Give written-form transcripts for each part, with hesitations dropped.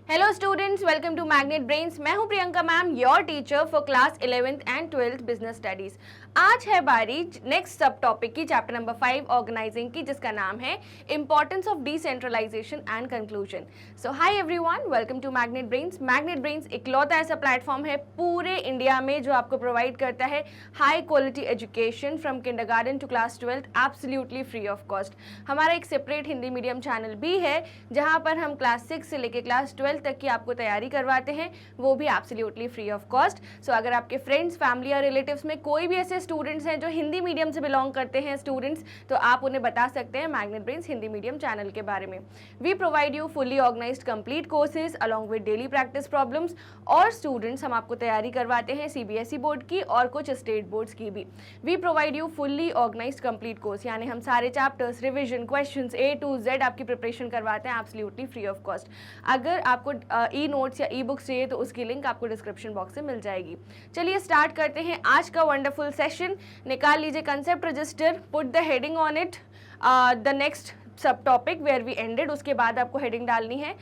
Hello students, welcome to Magnet Brains. मैं हूं Priyanka ma'am, your teacher for class 11th and 12th business studies. आज है बारी next sub topic की, chapter number 5 organising की, जिसका नाम है importance of decentralisation and conclusion. So hi everyone, welcome to Magnet Brains. Magnet Brains इकलौता ऐसा प्लेटफॉर्म है पूरे इंडिया में जो आपको प्रोवाइड करता है high quality education from kindergarten to class 12th absolutely free of cost. हमारा एक सेपरेट हिंदी मीडियम चैनल भी है जहाँ पर हम क्लास 6 से लेकर क्लास 12 तक की आपको तैयारी करवाते हैं, वो भी एब्सोल्युटली फ्री ऑफ कॉस्ट। सो अगर आपके फ्रेंड्स, फैमिली या रिलेटिव्स में कोई भी ऐसे स्टूडेंट्स हैं जो हिंदी मीडियम से बिलोंग करते हैं स्टूडेंट्स, तो आप उन्हें बता सकते हैं magnet Brains Hindi medium channel के बारे में। We provide you fully organised complete courses along with daily practice problems. और स्टूडेंट्स, हम आपको तैयारी करवाते हैं सीबीएसई बोर्ड की और कुछ स्टेट बोर्ड्स की भी। We provide you fully organised complete course, यानी हम सारे chapters, revision, questions A to Z आपकी प्रिपरेशन करवाते हैं एब्सोल्युटली फ्री ऑफ कॉस्ट। अगर आपको ई नोट्स या ई बुक्स चाहिए तो उसकी लिंक आपको डिस्क्रिप्शन बॉक्स में मिल जाएगी। चलिए स्टार्ट करते हैं आज का वंडरफुल सेशन। निकाल लीजिए concept register, put the heading on it, the next sub topic where we ended. उसके बाद आपको हेडिंग डालनी है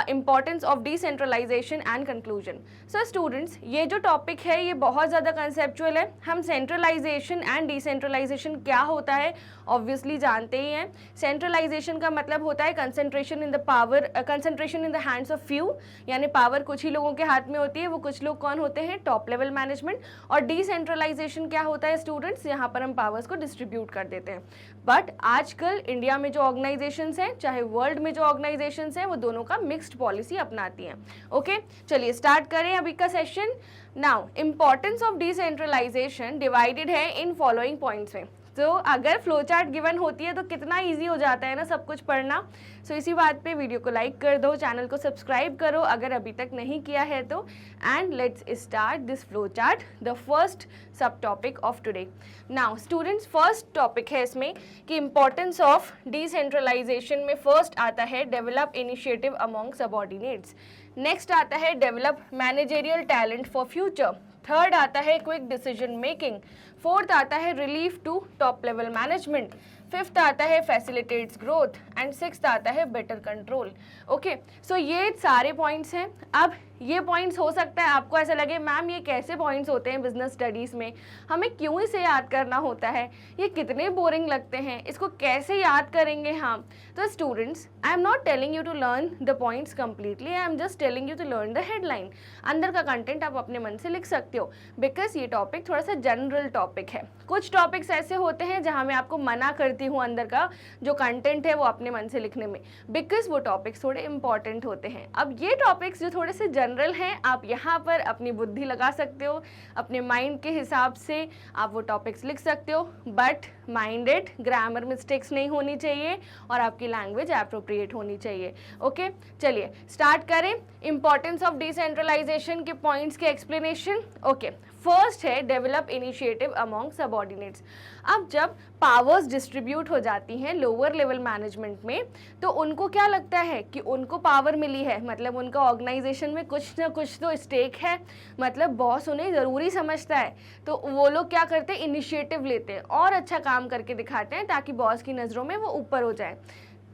importance of decentralisation and conclusion. So students, ये जो टॉपिक है ये बहुत ज़्यादा कंसेप्चुअल है। हम सेंट्रलाइजेशन एंड डिसेंट्रलाइजेशन क्या होता है ऑब्वियसली जानते ही हैं। सेंट्रलाइजेशन का मतलब होता है concentration in the power, concentration in the hands of few, यानी पावर कुछ ही लोगों के हाथ में होती है। वो कुछ लोग कौन होते हैं? Top level management. और डिसेंट्रलाइजेशन क्या होता है स्टूडेंट्स? यहाँ पर हम पावर्स को डिस्ट्रीब्यूट कर देते हैं। बट आजकल इंडिया में जो ऑर्गेनाइजेशंस हैं, चाहे वर्ल्ड में जो ऑर्गेनाइजेशंस हैं, वो दोनों का मिक्स्ड पॉलिसी अपनाती हैं। ओके, चलिए स्टार्ट करें अभी का session. Now importance of decentralisation divided है इन फॉलोइंग पॉइंट्स में। तो अगर फ्लो चार्ट गिवन होती है तो कितना इजी हो जाता है ना सब कुछ पढ़ना। सो इसी बात पे वीडियो को लाइक कर दो, चैनल को सब्सक्राइब करो अगर अभी तक नहीं किया है तो। And let's start this flow chart, the first sub topic of today. Now students, first topic है इसमें कि इंपॉर्टेंस ऑफ डिसेंट्रलाइजेशन में फर्स्ट आता है develop initiative among subordinates. Next आता है develop managerial talent for future. Third आता है क्विक डिसीजन मेकिंग। फोर्थ आता है relief to top level management. Fifth आता है फैसिलिटेट्स ग्रोथ एंड सिक्स्थ आता है बेटर कंट्रोल। ओके, सो ये सारे पॉइंट्स हैं। अब ये पॉइंट्स हो सकता है आपको ऐसा लगे मैम ये कैसे पॉइंट्स होते हैं बिजनेस स्टडीज़ में, हमें क्यों इसे याद करना होता है, ये कितने बोरिंग लगते हैं, इसको कैसे याद करेंगे हम। तो students, I am not telling you to learn the points completely, I am just telling you to learn the headline. अंदर का कंटेंट आप अपने मन से लिख सकते हो, बिकॉज ये टॉपिक थोड़ा सा जनरल टॉपिक है। कुछ टॉपिक्स ऐसे होते हैं जहाँ मैं आपको मना करती हूँ अंदर का जो कंटेंट है वो अपने मन से लिखने में, बिकॉज वो टॉपिक्स थोड़े इंपॉर्टेंट होते हैं। अब ये टॉपिक्स जो थोड़े से जनरल हैं, आप यहाँ पर अपनी बुद्धि लगा सकते हो, अपने माइंड के हिसाब से आप वो टॉपिक्स लिख सकते हो, बट माइंडेड, ग्रामर मिस्टेक्स नहीं होनी चाहिए और आपकी लैंग्वेज एप्रोप्रिएट होनी चाहिए। ओके, चलिए स्टार्ट करें इंपॉर्टेंस ऑफ डिसेंट्रलाइजेशन के पॉइंट्स के एक्सप्लेनेशन। ओके, फर्स्ट है डेवलप इनिशिएटिव अमॉन्ग सबऑर्डिनेट्स। अब जब पावर्स डिस्ट्रीब्यूट हो जाती हैं लोअर लेवल मैनेजमेंट में, तो उनको क्या लगता है कि उनको पावर मिली है, मतलब उनका ऑर्गेनाइजेशन में कुछ ना कुछ तो स्टेक है, मतलब बॉस उन्हें ज़रूरी समझता है। तो वो लोग क्या करते हैं? इनिशिएटिव लेते हैं और अच्छा काम करके दिखाते हैं ताकि बॉस की नज़रों में वो ऊपर हो जाए।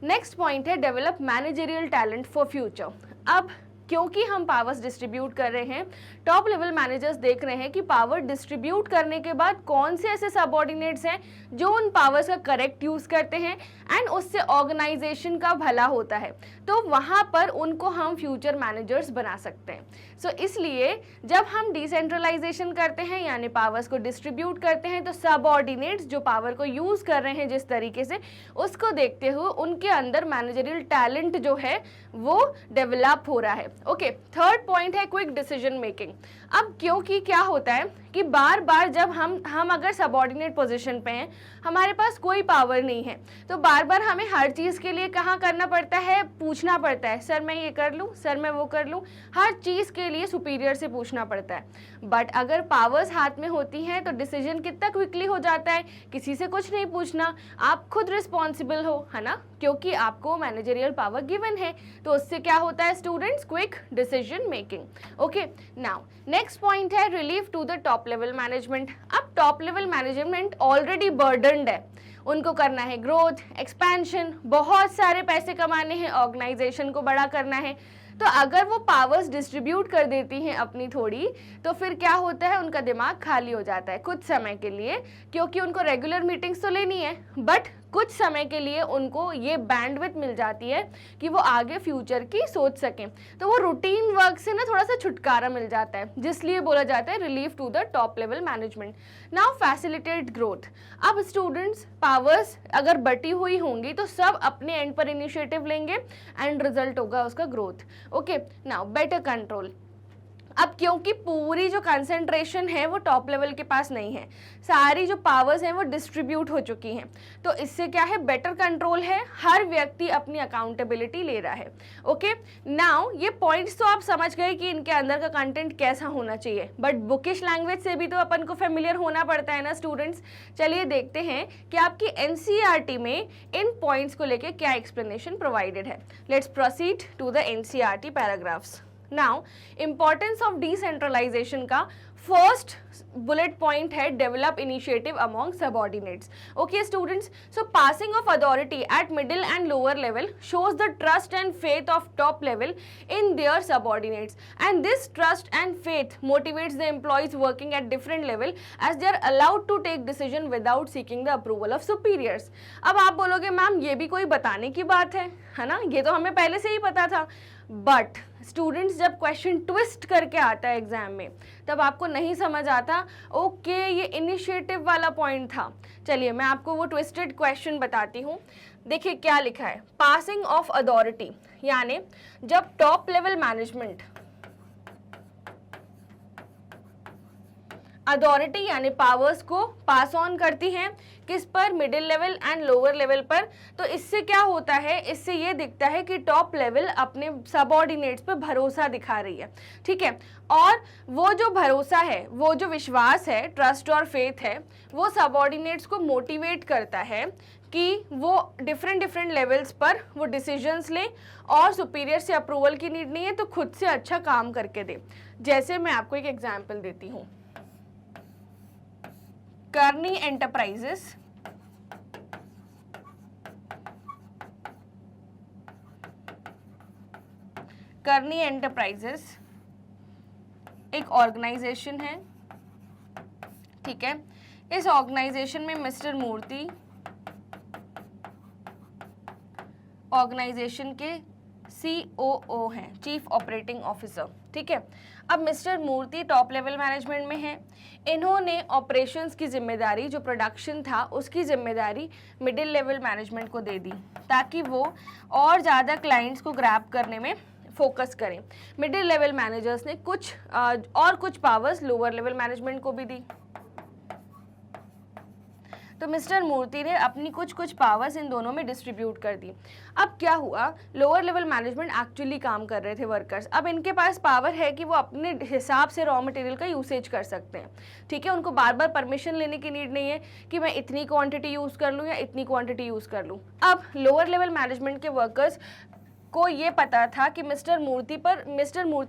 नेक्स्ट पॉइंट है develop managerial talent for future. अब क्योंकि हम पावर्स डिस्ट्रीब्यूट कर रहे हैं, टॉप लेवल मैनेजर्स देख रहे हैं कि पावर डिस्ट्रीब्यूट करने के बाद कौन से ऐसे सबऑर्डिनेट्स हैं जो उन पावर्स का करेक्ट यूज़ करते हैं एंड उससे ऑर्गेनाइजेशन का भला होता है, तो वहाँ पर उनको हम फ्यूचर मैनेजर्स बना सकते हैं। सो इसलिए जब हम डिसेंट्रलाइजेशन करते हैं यानी पावर्स को डिस्ट्रीब्यूट करते हैं, तो सबऑर्डिनेट्स जो पावर को यूज़ कर रहे हैं जिस तरीके से, उसको देखते हुए उनके अंदर मैनेजरियल टैलेंट जो है वो डेवलप हो रहा है। ओके, थर्ड पॉइंट है क्विक डिसीजन मेकिंग। अब क्योंकि क्या होता है कि बार बार जब हम अगर सबऑर्डिनेट पोजीशन पे हैं, हमारे पास कोई पावर नहीं है, तो बार बार हमें हर चीज़ के लिए कहाँ करना पड़ता है? पूछना पड़ता है, सर मैं ये कर लूँ, सर मैं वो कर लूँ, हर चीज़ के लिए सुपीरियर से पूछना पड़ता है। बट अगर पावर्स हाथ में होती हैं तो डिसीजन कितना क्विकली हो जाता है, किसी से कुछ नहीं पूछना, आप खुद रिस्पॉन्सिबल हो, है ना, क्योंकि आपको मैनेजरियल पावर गिवन है। तो उससे क्या होता है students? Quick decision making. Okay, now next point है relief to the top level management. अब top level management already burdened है, उनको करना है ग्रोथ, एक्सपेंशन, बहुत सारे पैसे कमाने हैं, ऑर्गेनाइजेशन को बड़ा करना है। तो अगर वो पावर्स डिस्ट्रीब्यूट कर देती हैं अपनी थोड़ी, तो फिर क्या होता है, उनका दिमाग खाली हो जाता है कुछ समय के लिए, क्योंकि उनको रेगुलर मीटिंग्स तो लेनी है, बट कुछ समय के लिए उनको ये बैंडविड्थ मिल जाती है कि वो आगे फ्यूचर की सोच सकें। तो वो रूटीन वर्क से ना थोड़ा सा छुटकारा मिल जाता है, जिसलिए बोला जाता है relief to the top level management. Now facilitate growth. अब स्टूडेंट्स पावर्स अगर बटी हुई होंगी तो सब अपने एंड पर इनिशिएटिव लेंगे एंड रिजल्ट होगा उसका growth. Okay, now better control. अब क्योंकि पूरी जो कंसंट्रेशन है वो टॉप लेवल के पास नहीं है, सारी जो पावर्स हैं वो डिस्ट्रीब्यूट हो चुकी हैं, तो इससे क्या है, बेटर कंट्रोल है, हर व्यक्ति अपनी अकाउंटेबिलिटी ले रहा है। ओके, नाउ ये पॉइंट्स तो आप समझ गए कि इनके अंदर का कंटेंट कैसा होना चाहिए, बट बुकिश लैंग्वेज से भी तो अपन को फेमिलियर होना पड़ता है ना स्टूडेंट्स। चलिए देखते हैं कि आपकी एनसीईआरटी में इन पॉइंट्स को लेके क्या एक्सप्लेनेशन प्रोवाइडेड है। Let's proceed to the NCERT paragraphs. Now importance of decentralisation का फर्स्ट बुलेट पॉइंट है develop initiative among subordinates. Okay students, so passing of authority at middle and lower level shows the trust and faith of top level in their subordinates, and this trust and faith motivates the employees working at different level as they are allowed to take decision without seeking the approval of superiors। अब आप बोलोगे ma'am ये भी कोई बताने की बात है ना, ये तो हमें पहले से ही पता था, बट स्टूडेंट्स जब क्वेश्चन ट्विस्ट करके आता है एग्जाम में तब आपको नहीं समझ आता, ओके ये इनिशिएटिव वाला पॉइंट था। चलिए मैं आपको वो ट्विस्टेड क्वेश्चन बताती हूँ। देखिए क्या लिखा है, पासिंग ऑफ अथॉरिटी, यानी जब टॉप लेवल मैनेजमेंट अथॉरिटी यानी पावर्स को पास ऑन करती हैं किस पर, middle level and lower level पर, तो इससे क्या होता है, इससे ये दिखता है कि टॉप लेवल अपने सबऑर्डिनेट्स पर भरोसा दिखा रही है, ठीक है, और वो जो भरोसा है, वो जो विश्वास है, ट्रस्ट और फेथ है, वो सबऑर्डिनेट्स को मोटिवेट करता है कि वो डिफरेंट लेवल्स पर वो डिसीजंस लें और सुपीरियर से अप्रूवल की नीड नहीं है तो खुद से अच्छा काम करके दे। जैसे मैं आपको एक एग्जांपल देती हूँ, कर्नी एंटरप्राइजेस एक ऑर्गेनाइजेशन है, ठीक है, इस ऑर्गेनाइजेशन में मिस्टर मूर्ति ऑर्गेनाइजेशन के COO हैं, चीफ ऑपरेटिंग ऑफिसर, ठीक है। अब मिस्टर मूर्ति टॉप लेवल मैनेजमेंट में हैं, इन्होंने ऑपरेशंस की जिम्मेदारी, जो प्रोडक्शन था उसकी जिम्मेदारी मिडिल लेवल मैनेजमेंट को दे दी ताकि वो और ज़्यादा क्लाइंट्स को ग्रैब करने में फोकस करें। मिडिल लेवल मैनेजर्स ने कुछ पावर्स लोअर लेवल मैनेजमेंट को भी दी, तो मिस्टर मूर्ति ने अपनी कुछ पावर्स इन दोनों में डिस्ट्रीब्यूट कर दी। अब क्या हुआ, लोअर लेवल मैनेजमेंट एक्चुअली काम कर रहे थे वर्कर्स, अब इनके पास पावर है कि वो अपने हिसाब से रॉ मटेरियल का यूसेज कर सकते हैं, ठीक है, उनको बार बार परमिशन लेने की नीड नहीं है कि मैं इतनी क्वांटिटी यूज़ कर लूँ या इतनी क्वांटिटी यूज़ कर लूँ। अब लोअर लेवल मैनेजमेंट के वर्कर्स को ये पता था कि मिस्टर मूर्ति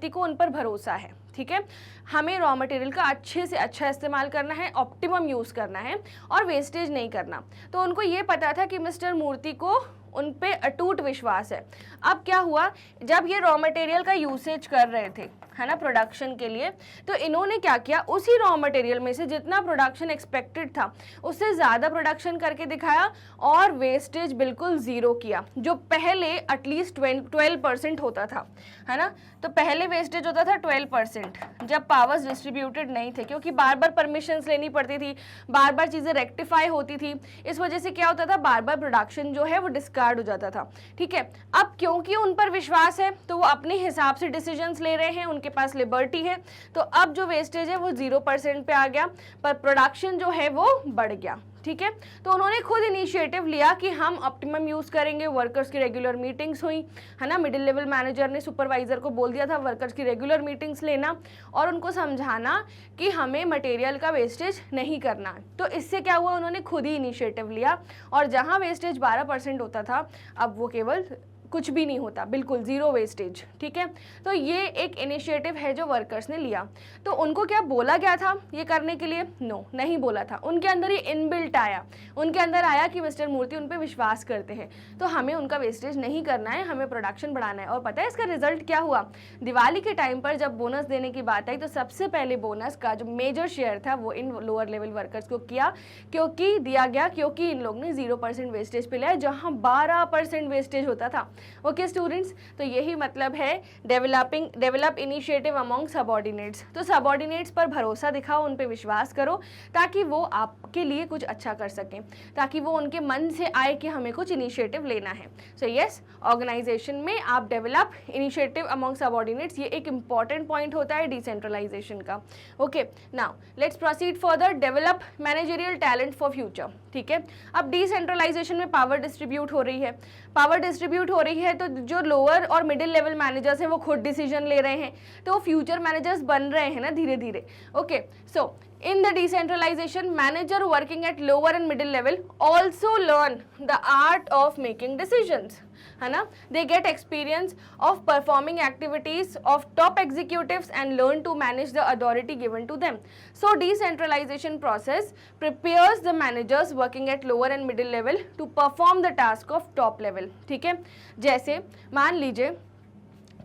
को उन पर भरोसा है, ठीक है, हमें रॉ मटेरियल का अच्छे से अच्छा इस्तेमाल करना है, ऑप्टिमम यूज़ करना है और वेस्टेज नहीं करना। तो उनको ये पता था कि मिस्टर मूर्ति को उन पे अटूट विश्वास है। अब क्या हुआ, जब ये रॉ मटेरियल का यूसेज कर रहे थे, है ना, प्रोडक्शन के लिए, तो इन्होंने क्या किया, उसी रॉ मटेरियल में से जितना प्रोडक्शन एक्सपेक्टेड था उससे ज़्यादा प्रोडक्शन करके दिखाया और वेस्टेज बिल्कुल ज़ीरो किया, जो पहले एटलीस्ट 12% होता था, है ना, तो पहले वेस्टेज होता था 12% जब पावर्स डिस्ट्रीब्यूटेड नहीं थे, क्योंकि बार बार परमिशंस लेनी पड़ती थी, बार बार चीज़ें रेक्टिफाई होती थी, इस वजह से क्या होता था, बार बार प्रोडक्शन जो है वो डिस्कार्ड हो जाता था, ठीक है। अब क्योंकि उन पर विश्वास है तो वो अपने हिसाब से डिसीजंस ले रहे हैं, उनके पास लिबर्टी है, तो अब जो वेस्टेज है वो 0% पे आ गया, पर प्रोडक्शन जो है वो बढ़ गया, ठीक है। तो उन्होंने खुद इनिशिएटिव लिया कि हम ऑप्टिमम यूज़ करेंगे, वर्कर्स की रेगुलर मीटिंग्स हुई, है ना, मिडिल लेवल मैनेजर ने सुपरवाइजर को बोल दिया था वर्कर्स की रेगुलर मीटिंग्स लेना और उनको समझाना कि हमें मटेरियल का वेस्टेज नहीं करना। तो इससे क्या हुआ, उन्होंने खुद ही इनिशिएटिव लिया और जहाँ वेस्टेज 12% होता था अब वो केवल कुछ भी नहीं होता, बिल्कुल जीरो वेस्टेज, ठीक है। तो ये एक इनिशिएटिव है जो वर्कर्स ने लिया। तो उनको क्या बोला गया था ये करने के लिए? नो, नहीं बोला था। उनके अंदर ये इनबिल्ट आया, उनके अंदर आया कि मिस्टर मूर्ति उन पे विश्वास करते हैं, तो हमें उनका वेस्टेज नहीं करना है, हमें प्रोडक्शन बढ़ाना है। और पता है इसका रिजल्ट क्या हुआ? दिवाली के टाइम पर जब बोनस देने की बात आई तो सबसे पहले बोनस का जो मेजर शेयर था वो इन लोअर लेवल वर्कर्स को किया, क्योंकि दिया गया, क्योंकि इन लोग ने 0% वेस्टेज पे लिया जहां 12% वेस्टेज होता था। ओके स्टूडेंट्स, तो यही मतलब है डेवलप इनिशिएटिव अमॉन्ग सबऑर्डिनेट्स। तो सबऑर्डिनेट्स पर भरोसा दिखाओ, उन पे विश्वास करो ताकि वो आपके लिए कुछ अच्छा कर सकें, ताकि वो उनके मन से आए कि हमें कुछ इनिशिएटिव लेना है। सो यस, ऑर्गेनाइजेशन में आप डेवलप इनिशिएटिव अमॉन्ग सबऑर्डिनेट्स, ये एक इंपॉर्टेंट पॉइंट होता है डिसेंट्रलाइजेशन का। Okay, now let's proceed further. Develop managerial talent for future, ठीक है। अब डिसेंट्रलाइजेशन में पावर डिस्ट्रीब्यूट हो रही है, पावर डिस्ट्रीब्यूट हो रही है तो जो लोअर और मिडिल लेवल मैनेजर्स हैं वो खुद डिसीजन ले रहे हैं, तो वो फ्यूचर मैनेजर्स बन रहे हैं ना धीरे धीरे। Okay, so in the decentralization, manager working at lower and middle level also learn the art of making decisions, है ना। they get experience of performing activities of top executives and learn to manage the authority given to them. So decentralization process prepares the managers working at lower and middle level to perform the task of top level, ठीक है। जैसे मान लीजिए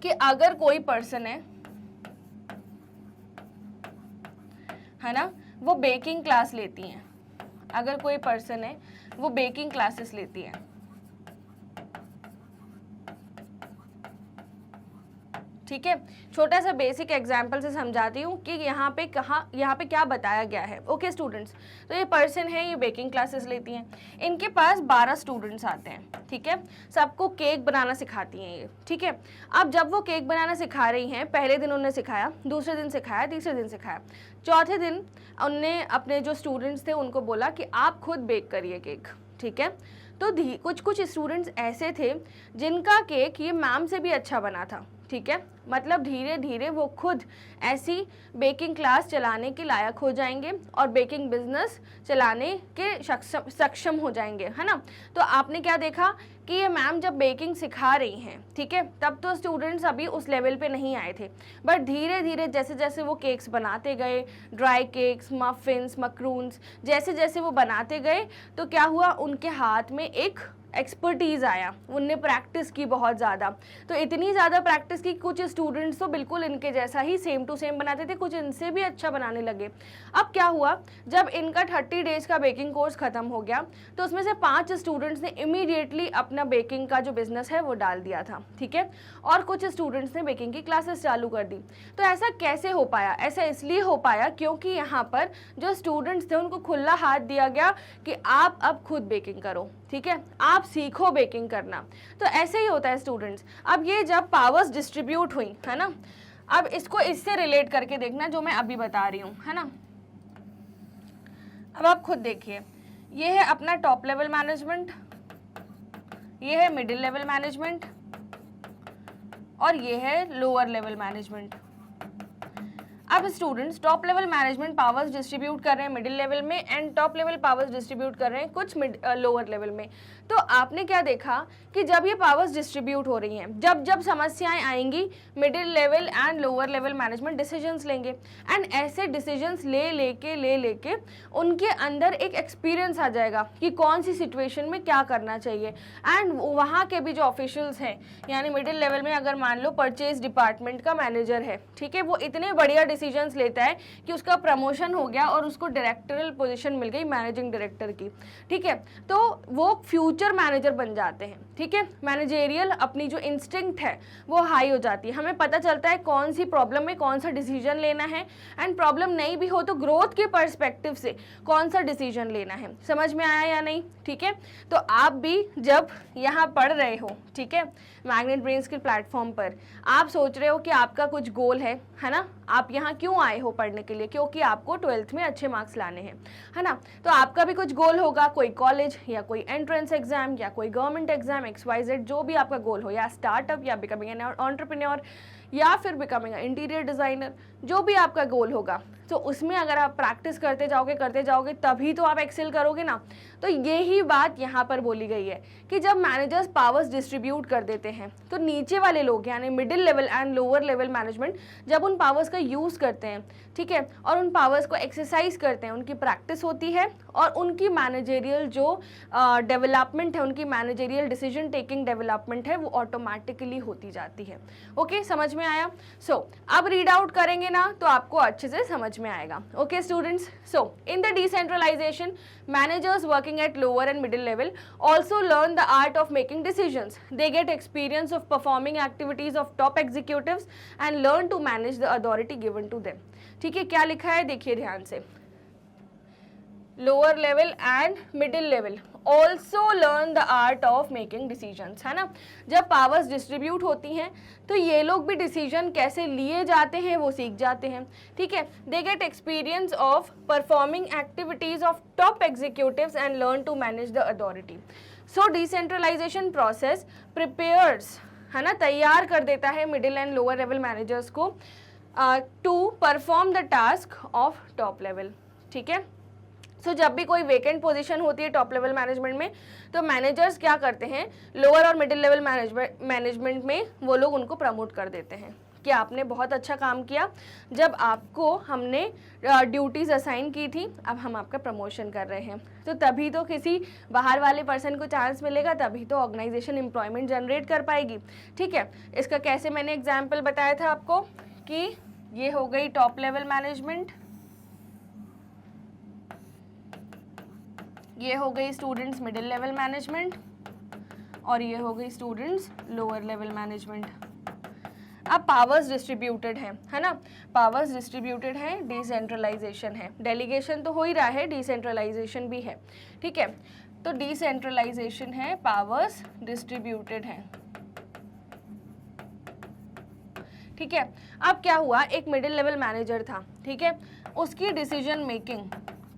कि अगर कोई person है ना, वो बेकिंग क्लास लेती हैं, अगर कोई पर्सन है वो बेकिंग क्लासेस लेती है, ठीक है। छोटा सा बेसिक एग्जांपल से समझाती हूँ कि यहाँ पे क्या बताया गया है। ओके स्टूडेंट्स, तो ये पर्सन है, ये बेकिंग क्लासेस लेती हैं, इनके पास 12 स्टूडेंट्स आते हैं, ठीक है। सबको केक बनाना सिखाती हैं ये, ठीक है। अब जब वो केक बनाना सिखा रही हैं, पहले दिन उन्होंने सिखाया, दूसरे दिन सिखाया, तीसरे दिन सिखाया, चौथे दिन उनने अपने जो स्टूडेंट्स थे उनको बोला कि आप खुद बेक करिए केक, ठीक है। तो कुछ स्टूडेंट्स ऐसे थे जिनका केक ये मैम से भी अच्छा बना था, ठीक है। मतलब धीरे धीरे वो खुद ऐसी बेकिंग क्लास चलाने के लायक हो जाएंगे और बेकिंग बिजनेस चलाने के सक्षम हो जाएंगे, है ना। तो आपने क्या देखा कि ये मैम जब बेकिंग सिखा रही हैं, ठीक है, तब तो स्टूडेंट्स अभी उस लेवल पे नहीं आए थे, बट धीरे धीरे जैसे जैसे वो केक्स बनाते गए, ड्राई केक्स, मफिन्स, मकरून्स, जैसे जैसे वो बनाते गए तो क्या हुआ, उनके हाथ में एक एक्सपर्टीज़ आया, उनने प्रैक्टिस की बहुत ज़्यादा। तो इतनी ज़्यादा प्रैक्टिस की, कुछ स्टूडेंट्स तो बिल्कुल इनके जैसा ही सेम टू सेम बनाते थे, कुछ इनसे भी अच्छा बनाने लगे। अब क्या हुआ, जब इनका 30 डेज का बेकिंग कोर्स ख़त्म हो गया तो उसमें से 5 स्टूडेंट्स ने इमीडिएटली अपना बेकिंग का जो बिज़नेस है वो डाल दिया था, ठीक है। और कुछ स्टूडेंट्स ने बेकिंग की क्लासेस चालू कर दी। तो ऐसा कैसे हो पाया? ऐसा इसलिए हो पाया क्योंकि यहाँ पर जो स्टूडेंट्स थे उनको खुला हाथ दिया गया कि आप अब खुद बेकिंग करो, ठीक है, आप सीखो बेकिंग करना। तो ऐसे ही होता है स्टूडेंट्स। अब ये जब पावर्स डिस्ट्रीब्यूट हुई, है ना, अब इसको इससे रिलेट करके देखना जो मैं अभी बता रही हूँ, है ना। अब आप खुद देखिए, ये है अपना टॉप लेवल मैनेजमेंट, ये है मिडिल लेवल मैनेजमेंट और ये है लोअर लेवल मैनेजमेंट। अब students top level management powers distribute कर रहे हैं मिडिल लेवल में and top level powers distribute कर रहे हैं कुछ लोअर लेवल में। तो आपने क्या देखा कि जब ये पावर्स डिस्ट्रीब्यूट हो रही हैं, जब जब समस्याएं आएंगी, middle level and lower level management decisions लेंगे एंड ऐसे डिसीजंस ले लेके उनके अंदर एक एक्सपीरियंस आ जाएगा कि कौन सी सिचुएशन में क्या करना चाहिए। एंड वहाँ के भी जो ऑफिशियल्स हैं, यानी मिडिल लेवल में अगर मान लो परचेज डिपार्टमेंट का मैनेजर है, ठीक है, वो इतने बढ़िया डिसीजंस लेता है कि उसका प्रमोशन हो गया और उसको डायरेक्टरल पोजीशन मिल गई, मैनेजिंग डायरेक्टर की, ठीक है। तो वो फ्यूचर मैनेजर बन जाते हैं, ठीक है। मैनेजेरियल अपनी जो इंस्टिंक्ट है वो हाई हो जाती है, हमें पता चलता है कौन सी प्रॉब्लम में कौन सा डिसीजन लेना है एंड प्रॉब्लम नहीं भी हो तो ग्रोथ के पर्सपेक्टिव से कौन सा डिसीजन लेना है। समझ में आया या नहीं? ठीक है। तो आप भी जब यहाँ पढ़ रहे हो, ठीक है, मैग्नेट ब्रेन्स के प्लेटफॉर्म पर, आप सोच रहे हो कि आपका कुछ गोल है ना, आप यहाँ क्यों आए हो पढ़ने के लिए? क्योंकि आपको 12th में अच्छे मार्क्स लाने हैं, है ना। तो आपका भी कुछ गोल होगा, कोई कॉलेज या कोई एंट्रेंस एग्जाम या कोई गवर्नमेंट एग्जाम, XYZ, जो भी आपका गोल हो, या स्टार्टअप या बिकमिंग एन एंटरप्रेन्योर या फिर बिकमिंग इंटीरियर डिज़ाइनर, जो भी आपका गोल होगा, तो उसमें अगर आप प्रैक्टिस करते जाओगे तभी तो आप एक्सेल करोगे ना। तो यही बात यहाँ पर बोली गई है कि जब मैनेजर्स पावर्स डिस्ट्रीब्यूट कर देते हैं तो नीचे वाले लोग यानी middle level and lower level management जब उन पावर्स का यूज़ करते हैं, ठीक है, और उन पावर्स को एक्सरसाइज करते हैं, उनकी प्रैक्टिस होती है और उनकी मैनेजेरियल जो डेवलपमेंट है, उनकी मैनेजेरियल डिसीजन टेकिंग डेवलपमेंट है वो ऑटोमेटिकली होती जाती है। ओके, समझ में आया? अब रीड आउट करेंगे ना तो आपको अच्छे से समझ में आएगा। Okay students, in the decentralisation managers working at lower and middle level also learn the art of making decisions. They get experience of performing activities of top executives and learn to manage the authority given to them. ठीक है, क्या लिखा है देखिए ध्यान से, lower level and middle level also learn the art of making decisions, है ना। जब पावर्स डिस्ट्रीब्यूट होती हैं तो ये लोग भी डिसीजन कैसे लिए जाते हैं वो सीख जाते हैं, ठीक है। They get experience of performing activities of top executives and learn to manage the authority. So decentralization process prepares, है ना, तैयार कर देता है middle and lower level managers को to perform the task of top level, ठीक है। जब भी कोई वेकेंट पोजीशन होती है टॉप लेवल मैनेजमेंट में तो मैनेजर्स क्या करते हैं, लोअर और मिडिल लेवल मैनेजमेंट में वो लोग उनको प्रमोट कर देते हैं कि आपने बहुत अच्छा काम किया, जब आपको हमने ड्यूटीज़ असाइन की थी अब हम आपका प्रमोशन कर रहे हैं। तो तभी तो किसी बाहर वाले पर्सन को चांस मिलेगा, तभी तो ऑर्गेनाइजेशन एम्प्लॉयमेंट जनरेट कर पाएगी, ठीक है। इसका कैसे मैंने एग्जाम्पल बताया था आपको कि ये हो गई टॉप लेवल मैनेजमेंट, ये हो गई स्टूडेंट्स मिडिल लेवल मैनेजमेंट और ये हो गई स्टूडेंट्स लोअर लेवल मैनेजमेंट। अब पावर्स डिस्ट्रीब्यूटेड है ना, पावर्स डिस्ट्रीब्यूटेड है, डिसेंट्रलाइजेशन है, डेलीगेशन तो हो ही रहा है, डिसेंट्रलाइजेशन भी है, ठीक है। तो डिसेंट्रलाइजेशन है, पावर्स डिस्ट्रीब्यूटेड है, ठीक है। अब क्या हुआ, एक मिडिल लेवल मैनेजर था, ठीक है, उसकी decision making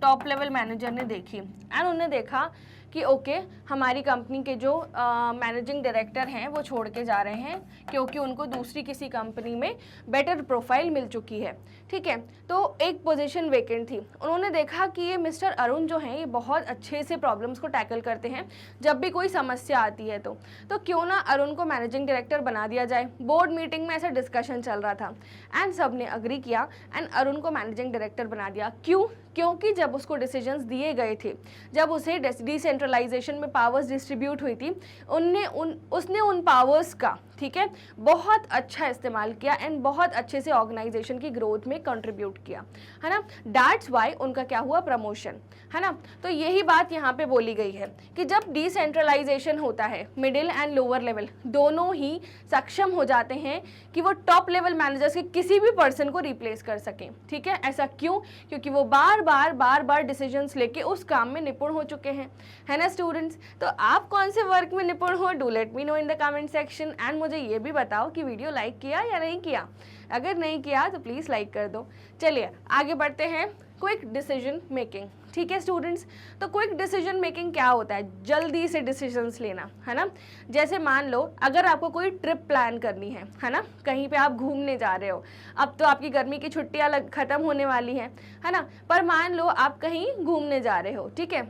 top level manager ने देखी एंड उन्होंने देखा कि ओके हमारी कंपनी के जो मैनेजिंग डायरेक्टर हैं वो छोड़ के जा रहे हैं क्योंकि उनको दूसरी किसी कंपनी में बेटर प्रोफाइल मिल चुकी है, ठीक है। तो एक पोजीशन वेकेंट थी, उन्होंने देखा कि ये मिस्टर अरुण जो हैं ये बहुत अच्छे से प्रॉब्लम्स को टैकल करते हैं, जब भी कोई समस्या आती है तो क्यों ना अरुण को मैनेजिंग डायरेक्टर बना दिया जाए। बोर्ड मीटिंग में ऐसा डिस्कशन चल रहा था एंड सब ने अग्री किया एंड अरुण को मैनेजिंग डायरेक्टर बना दिया। क्यों? क्योंकि जब उसको डिसीजंस दिए गए थे, जब उसे डिसेंट्रलाइजेशन में पावर्स डिस्ट्रीब्यूट हुई थी, उसने उन पावर्स का, ठीक है, बहुत अच्छा इस्तेमाल किया एंड बहुत अच्छे से ऑर्गेनाइजेशन की ग्रोथ में कंट्रीब्यूट किया, है ना। दैट्स वाई उनका क्या हुआ, प्रमोशन, है ना। तो यही बात यहाँ पे बोली गई है कि जब डिसेंट्रलाइजेशन होता है मिडिल एंड लोअर लेवल दोनों ही सक्षम हो जाते हैं कि वो टॉप लेवल मैनेजर्स के किसी भी पर्सन को रिप्लेस कर सकें, ठीक है। ऐसा क्यों? क्योंकि वो बार बार डिसीजंस लेके उस काम में निपुण हो चुके हैं, है ना स्टूडेंट्स। तो आप कौन से वर्क में निपुण हो, do let me know in the comment section and मुझे ये भी बताओ कि वीडियो लाइक किया या नहीं किया। अगर नहीं किया तो प्लीज़ लाइक कर दो। चलिए आगे बढ़ते हैं, क्विक डिसीजन मेकिंग, ठीक है स्टूडेंट्स। तो क्विक डिसीजन मेकिंग क्या होता है, जल्दी से डिसीजंस लेना, है ना। जैसे मान लो अगर आपको कोई ट्रिप प्लान करनी है ना, कहीं पे आप घूमने जा रहे हो, अब तो आपकी गर्मी की छुट्टियां ख़त्म होने वाली हैं, है ना, पर मान लो आप कहीं घूमने जा रहे हो, ठीक है।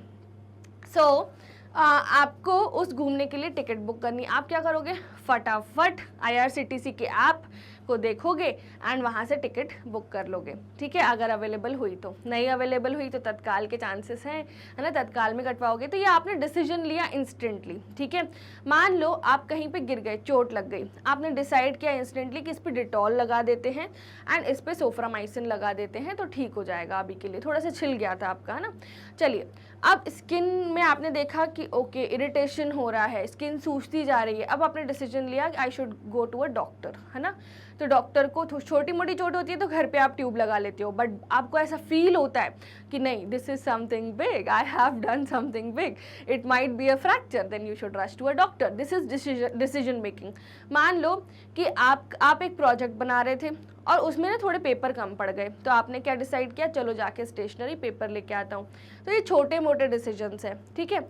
आपको उस घूमने के लिए टिकट बुक करनी, आप क्या करोगे, फटाफट IRCTC के ऐप को देखोगे एंड वहाँ से टिकट बुक कर लोगे, ठीक है। अगर अवेलेबल हुई तो, नहीं अवेलेबल हुई तो तत्काल के चांसेस हैं, है ना, तत्काल में कटवाओगे। तो ये आपने डिसीजन लिया इंस्टेंटली, ठीक है। मान लो आप कहीं पे गिर गए, चोट लग गई, आपने डिसाइड किया इंस्टेंटली कि इस पर डिटॉल लगा देते हैं एंड इस पर सोफ्रामाइसिन लगा देते हैं तो ठीक हो जाएगा, अभी के लिए थोड़ा सा छिल गया था आपका, है ना। चलिए अब स्किन में आपने देखा कि ओके इरिटेशन हो रहा है, स्किन सूजती जा रही है, अब आपने डिसीजन लिया कि I should go to a doctor, है ना। तो डॉक्टर को छोटी मोटी चोट होती है तो घर पे आप ट्यूब लगा लेते हो, बट आपको ऐसा फील होता है कि नहीं this is something big, I have done something big, it might be a fracture, then you should rush to a doctor. This is decision making. मान लो कि आप एक प्रोजेक्ट बना रहे थे और उसमें ना थोड़े पेपर कम पड़ गए, तो आपने क्या डिसाइड किया, चलो जाके स्टेशनरी पेपर लेके आता हूँ। तो ये छोटे मोटे डिसीजंस है, ठीक है।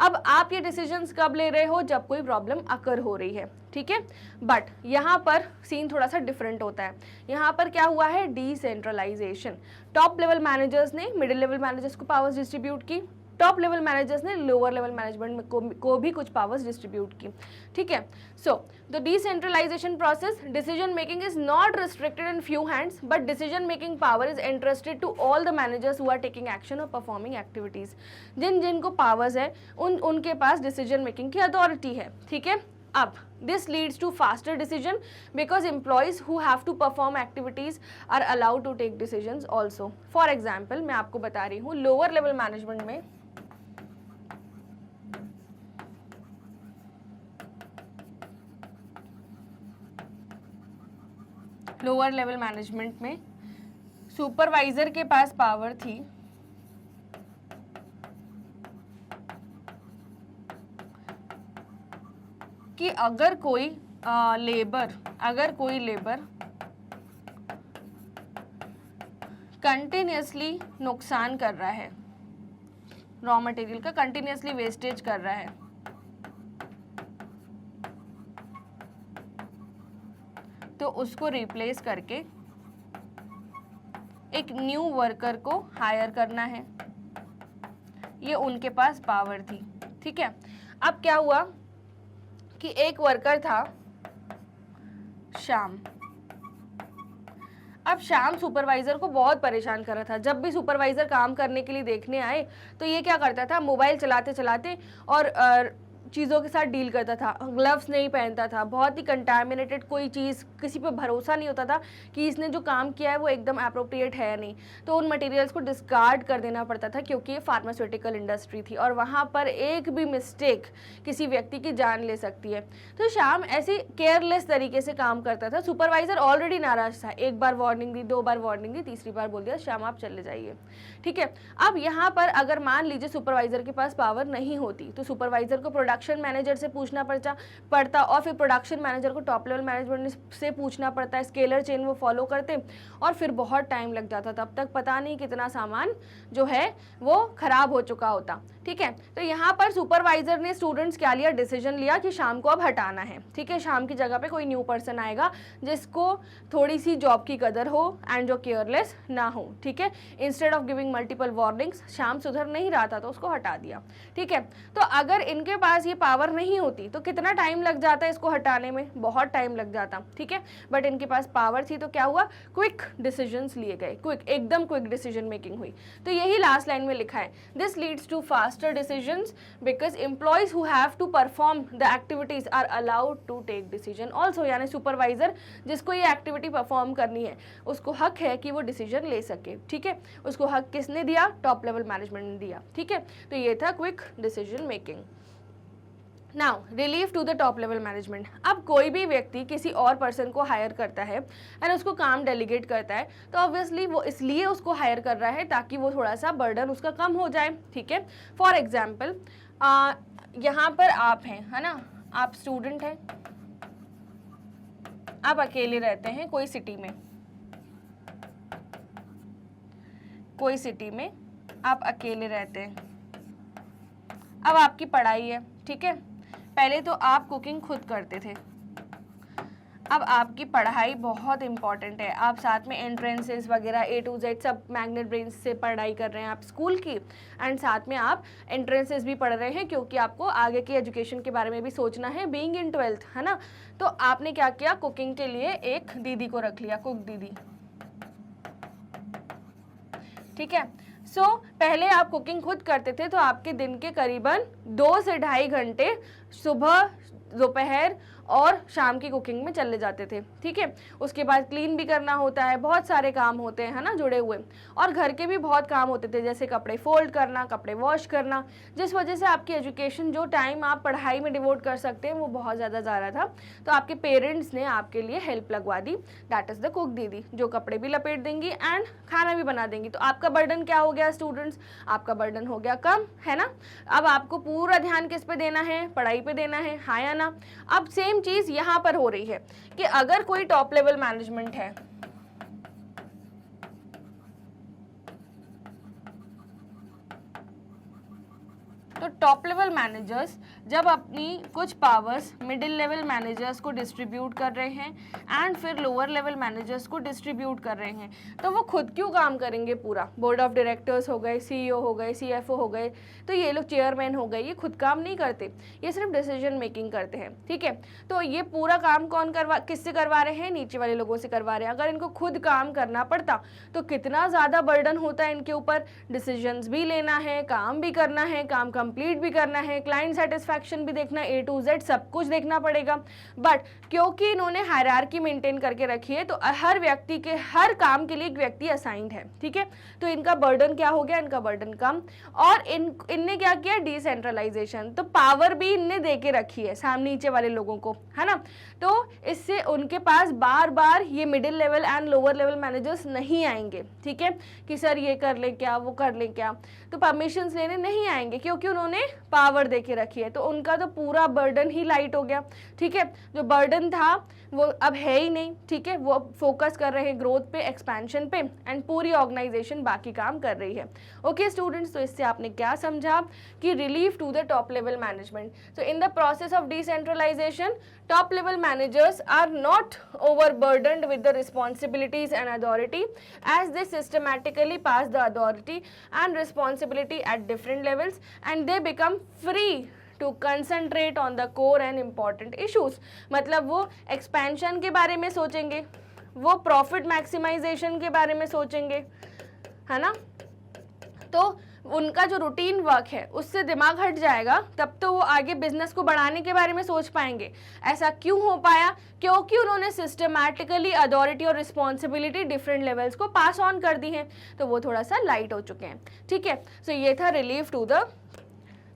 अब आप ये डिसीजंस कब ले रहे हो, जब कोई प्रॉब्लम अकर हो रही है, ठीक है। बट यहाँ पर सीन थोड़ा सा डिफरेंट होता है। यहाँ पर क्या हुआ है, डिसेंट्रलाइजेशन। टॉप लेवल मैनेजर्स ने मिडिल लेवल मैनेजर्स को पावर्स डिस्ट्रीब्यूट की, टॉप लेवल मैनेजर्स ने लोअर लेवल मैनेजमेंट को भी कुछ पावर्स डिस्ट्रीब्यूट की, ठीक है। So the decentralisation process, decision making is not restricted in few hands but decision making power is interested to all the managers who are taking action और performing activities. जिन जिनको powers है उनके पास decision making की authority है, ठीक है। अब this leads to faster decision because employees who have to perform activities are allowed to take decisions also. For example, मैं आपको बता रही हूँ lower level management में लोअर लेवल मैनेजमेंट में सुपरवाइजर के पास पावर थी कि अगर कोई लेबर कंटिन्यूसली नुकसान कर रहा है, रॉ मटेरियल का कंटिन्यूसली वेस्टेज कर रहा है, तो उसको रिप्लेस करके एक न्यू वर्कर को हायर करना है। ये उनके पास पावर थी, ठीक है। अब क्या हुआ कि एक वर्कर था श्याम। अब श्याम सुपरवाइजर को बहुत परेशान कर रहा था। जब भी सुपरवाइजर काम करने के लिए देखने आए तो ये क्या करता था, मोबाइल चलाते चलाते और चीज़ों के साथ डील करता था, ग्लव्स नहीं पहनता था, बहुत ही कंटामिनेटेड कोई चीज़, किसी पे भरोसा नहीं होता था कि इसने जो काम किया है वो एकदम अप्रोप्रिएट है या नहीं। तो उन मटेरियल्स को डिस्कार्ड कर देना पड़ता था क्योंकि ये फार्मास्यूटिकल इंडस्ट्री थी और वहाँ पर एक भी मिस्टेक किसी व्यक्ति की जान ले सकती है। तो श्याम ऐसे केयरलेस तरीके से काम करता था। सुपरवाइजर ऑलरेडी नाराज था, एक बार वार्निंग दी, 2 बार वार्निंग दी, तीसरी बार बोल दिया श्याम आप चले जाइए, ठीक है। अब यहाँ पर अगर मान लीजिए सुपरवाइजर के पास पावर नहीं होती तो सुपरवाइजर को प्रोडक्शन मैनेजर से पूछना पड़ता और फिर प्रोडक्शन मैनेजर को टॉप लेवल मैनेजमेंट से पूछना पड़ता है, स्केलर चेन वो फॉलो करते और फिर बहुत टाइम लग जाता, तब तक पता नहीं कितना सामान जो है वो खराब हो चुका होता, ठीक है। तो यहाँ पर सुपरवाइजर ने स्टूडेंट्स क्या लिया, डिसीजन लिया कि शाम को अब हटाना है, ठीक है। शाम की जगह पे कोई न्यू पर्सन आएगा जिसको थोड़ी सी जॉब की कदर हो एंड जो केयरलेस ना हो, ठीक है। Instead of giving multiple warnings, शाम सुधर नहीं रहा था तो उसको हटा दिया, ठीक है। तो अगर इनके पास ये पावर नहीं होती तो कितना टाइम लग जाता है इसको हटाने में, बहुत टाइम लग जाता, ठीक है। बट इनके पास पावर थी तो क्या हुआ, क्विक डिसीजंस लिए गए, क्विक, एकदम क्विक डिसीजन मेकिंग हुई। तो यही लास्ट लाइन में लिखा है, this leads to faster decisions because employees who have to perform the activities are allowed to take decision also. यानी सुपरवाइजर जिसको ये एक्टिविटी परफॉर्म करनी है उसको हक है कि वो डिसीजन ले सके, ठीक है। उसको हक किसने दिया, टॉप लेवल मैनेजमेंट ने दिया, ठीक है। तो ये था quick decision making. Now relief to the top level management. अब कोई भी व्यक्ति किसी और पर्सन को हायर करता है एंड उसको काम डेलीगेट करता है तो ऑब्वियसली वो इसलिए उसको हायर कर रहा है ताकि वो थोड़ा सा बर्डन उसका कम हो जाए, ठीक है। फॉर एग्जाम्पल यहाँ पर आप हैं, है ना, आप स्टूडेंट हैं, आप अकेले रहते हैं कोई सिटी में, आप अकेले रहते हैं। अब आपकी पढ़ाई है, ठीक है। पहले तो आप कुकिंग खुद करते थे, अब आपकी पढ़ाई बहुत इंपॉर्टेंट है, आप साथ में एंट्रेंसेस वगैरह A to Z सब मैग्नेट ब्रेन्स से पढ़ाई कर रहे हैं आप स्कूल की, एंड साथ में आप एंट्रेंसेस भी पढ़ रहे हैं क्योंकि आपको आगे की एजुकेशन के बारे में भी सोचना है, बीइंग इन 12th, है ना। तो आपने क्या किया, कुकिंग के लिए एक दीदी को रख लिया, कुक दीदी, ठीक है। सो पहले आप कुकिंग खुद करते थे तो आपके दिन के करीबन 2 से 2.5 घंटे सुबह, दोपहर और शाम की कुकिंग में चले जाते थे, ठीक है। उसके बाद क्लीन भी करना होता है, बहुत सारे काम होते हैं, है ना, जुड़े हुए, और घर के भी बहुत काम होते थे जैसे कपड़े फोल्ड करना, कपड़े वॉश करना, जिस वजह से आपकी एजुकेशन, जो टाइम आप पढ़ाई में डिवोट कर सकते हैं वो बहुत ज़्यादा जा रहा था। तो आपके पेरेंट्स ने आपके लिए हेल्प लगवा दी, दैट इज़ द कुक दीदी, जो कपड़े भी लपेट देंगी एंड खाना भी बना देंगी। तो आपका बर्डन क्या हो गया स्टूडेंट्स, आपका बर्डन हो गया कम, है ना। अब आपको पूरा ध्यान किस पे देना है, पढ़ाई पे देना है, हाँ या ना। अब सेम चीज यहां पर हो रही है कि अगर कोई टॉप लेवल मैनेजमेंट है, तो टॉप लेवल मैनेजर्स जब अपनी कुछ पावर्स मिडिल लेवल मैनेजर्स को डिस्ट्रीब्यूट कर रहे हैं एंड फिर लोअर लेवल मैनेजर्स को डिस्ट्रीब्यूट कर रहे हैं, तो वो खुद क्यों काम करेंगे? पूरा बोर्ड ऑफ डायरेक्टर्स हो गए, सीईओ हो गए, सीएफओ हो गए, तो ये लोग चेयरमैन हो गए, ये खुद काम नहीं करते, ये सिर्फ डिसीजन मेकिंग करते हैं, ठीक है। तो ये पूरा काम किससे करवा रहे हैं? नीचे वाले लोगों से करवा रहे हैं। अगर इनको खुद काम करना पड़ता तो कितना ज़्यादा बर्डन होता है इनके ऊपर, डिसीजंस भी लेना है, काम भी करना है, काम कंप्लीट भी करना है, क्लाइंट सेटिस्फैक्शन भी देखना, A to Z सब कुछ देखना पड़ेगा। बट क्योंकि इन्होंने हायरार्की मेंटेन करके रखी है, तो हर व्यक्ति के हर काम के लिए एक व्यक्ति असाइंड है, ठीक है। तो इनका बर्डन क्या हो गया? इनका बर्डन कम। और इनने क्या किया? डिसेंट्रलाइजेशन। तो पावर भी इनने दे के रखी है सामने नीचे वाले लोगों को, है ना। तो इससे उनके पास बार बार ये middle level and lower level managers नहीं आएंगे, ठीक है, कि सर ये कर ले क्या, वो कर ले क्या, तो परमिशंस लेने नहीं आएंगे, क्योंकि उन्होंने पावर दे के रखी है। तो उनका तो पूरा बर्डन ही लाइट हो गया, ठीक है। जो बर्डन था वो अब है ही नहीं, ठीक है। वो फोकस कर रहे हैं ग्रोथ पे, एक्सपेंशन पे, एंड पूरी ऑर्गेनाइजेशन बाकी काम कर रही है। ओके स्टूडेंट्स, तो इससे आपने क्या समझा कि relief to the top level management. So in the process of decentralisation, top level managers are not overburdened with the responsibilities and authority, as they systematically pass the authority and responsibility at different levels, and they become free to concentrate on the core and important issues। मतलब वो expansion के बारे में सोचेंगे, वो profit maximization के बारे में सोचेंगे, है ना। तो उनका जो रूटीन वर्क है उससे दिमाग हट जाएगा, तब तो वो आगे बिजनेस को बढ़ाने के बारे में सोच पाएंगे। ऐसा क्यों हो पाया? क्योंकि उन्होंने सिस्टमैटिकली अथॉरिटी और रिस्पॉन्सिबिलिटी डिफरेंट लेवल्स को पास ऑन कर दी है, तो वो थोड़ा सा लाइट हो चुके हैं, ठीक है। सो ये था relief to the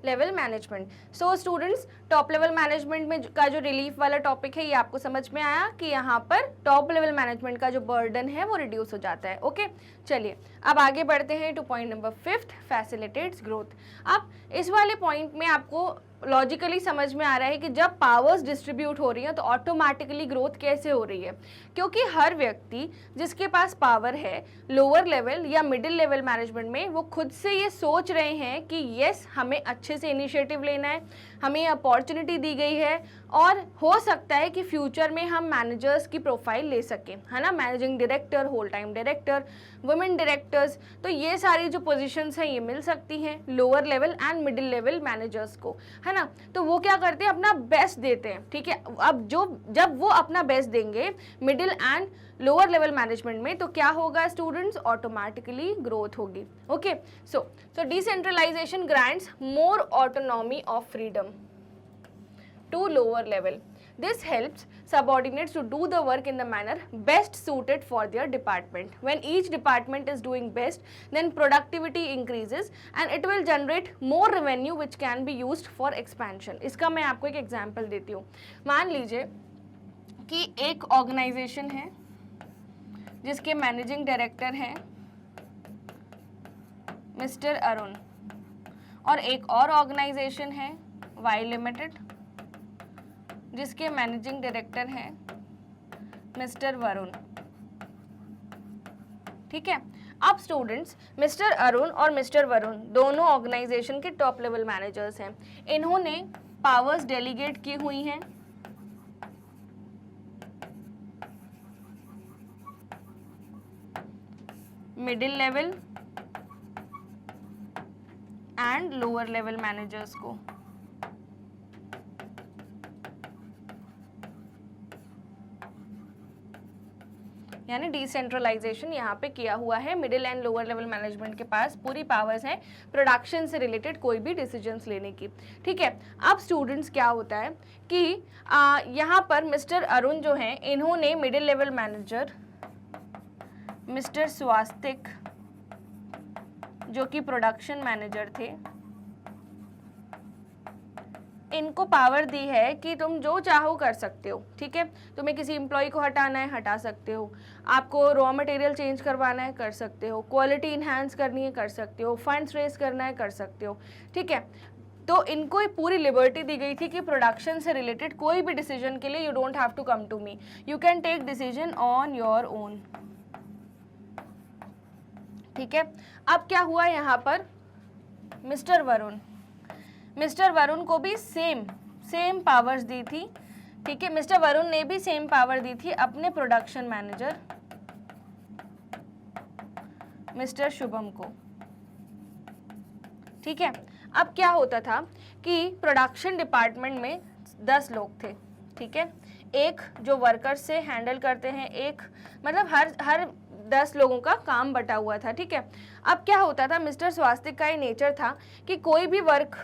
level management. So students, top level management में का जो रिलीफ वाला टॉपिक है ये आपको समझ में आया कि यहाँ पर टॉप लेवल मैनेजमेंट का जो बर्डन है वो रिड्यूस हो जाता है। ओके, चलिए अब आगे बढ़ते हैं two point number 5, facilitates growth. अब इस वाले पॉइंट में आपको लॉजिकली समझ में आ रहा है कि जब पावर्स डिस्ट्रीब्यूट हो रही हैं तो ऑटोमेटिकली ग्रोथ कैसे हो रही है, क्योंकि हर व्यक्ति जिसके पास पावर है लोअर लेवल या मिडिल लेवल मैनेजमेंट में, वो खुद से ये सोच रहे हैं कि यस हमें अच्छे से इनिशिएटिव लेना है, हमें अपॉर्चुनिटी दी गई है और हो सकता है कि फ्यूचर में हम मैनेजर्स की प्रोफाइल ले सकें, है ना। Managing director, whole time director, women directors, तो ये सारी जो पोजीशंस हैं ये मिल सकती हैं lower level and middle level managers को, है ना। तो वो क्या करते हैं? अपना बेस्ट देते हैं, ठीक है। अब जब वो अपना बेस्ट देंगे middle and lower level management में, तो क्या होगा स्टूडेंट्स? ऑटोमेटिकली ग्रोथ होगी। Okay, so decentralisation grants more autonomy of freedom to lower level. This helps subordinates to do the work in the manner best suited for their department. When each department is doing best, then productivity increases and it will generate more revenue which can be used for expansion. इसका मैं आपको एक example देती हूँ। मान लीजिए कि एक ऑर्गेनाइजेशन है जिसके मैनेजिंग डायरेक्टर हैं मिस्टर अरुण, और एक और ऑर्गेनाइजेशन है वाई लिमिटेड जिसके मैनेजिंग डायरेक्टर हैं मिस्टर वरुण, ठीक है। अब स्टूडेंट्स, मिस्टर अरुण और मिस्टर वरुण दोनों ऑर्गेनाइजेशन के टॉप लेवल मैनेजर्स हैं। इन्होंने पावर्स डेलीगेट की हुई हैं middle level and lower level managers को। यानी डिसेंट्रलाइजेशन यहाँ पे किया हुआ है। Middle and lower level management के पास पूरी पावर्स हैं प्रोडक्शन से रिलेटेड कोई भी डिसीजंस लेने की, ठीक है। अब स्टूडेंट्स क्या होता है कि यहाँ पर मिस्टर अरुण जो हैं, इन्होंने मिडिल लेवल मैनेजर मिस्टर स्वास्तिक जो कि प्रोडक्शन मैनेजर थे, इनको पावर दी है कि तुम जो चाहो कर सकते हो, ठीक है। तुम्हें किसी एम्प्लॉय को हटाना है हटा सकते हो, आपको रॉ मटेरियल चेंज करवाना है कर सकते हो, क्वालिटी इन्हांस करनी है कर सकते हो, फंड्स रेज करना है कर सकते हो, ठीक है। तो इनको पूरी लिबर्टी दी गई थी कि प्रोडक्शन से रिलेटेड कोई भी डिसीजन के लिए you don't have to come to me, you can take decision on your own, ठीक है। अब क्या हुआ यहाँ पर, मिस्टर वरुण मिस्टर वरुण को भी सेम पावर्स दी थी, ठीक है। मिस्टर वरुण ने भी सेम पावर दी थी अपने प्रोडक्शन मैनेजर मिस्टर शुभम को, ठीक है। अब क्या होता था कि प्रोडक्शन डिपार्टमेंट में 10 लोग थे, ठीक है। एक जो वर्कर्स से हैंडल करते हैं, एक मतलब हर 10 लोगों का काम बटा हुआ था, ठीक है। अब क्या होता था, मिस्टर स्वास्तिक का ये नेचर था कि कोई भी वर्क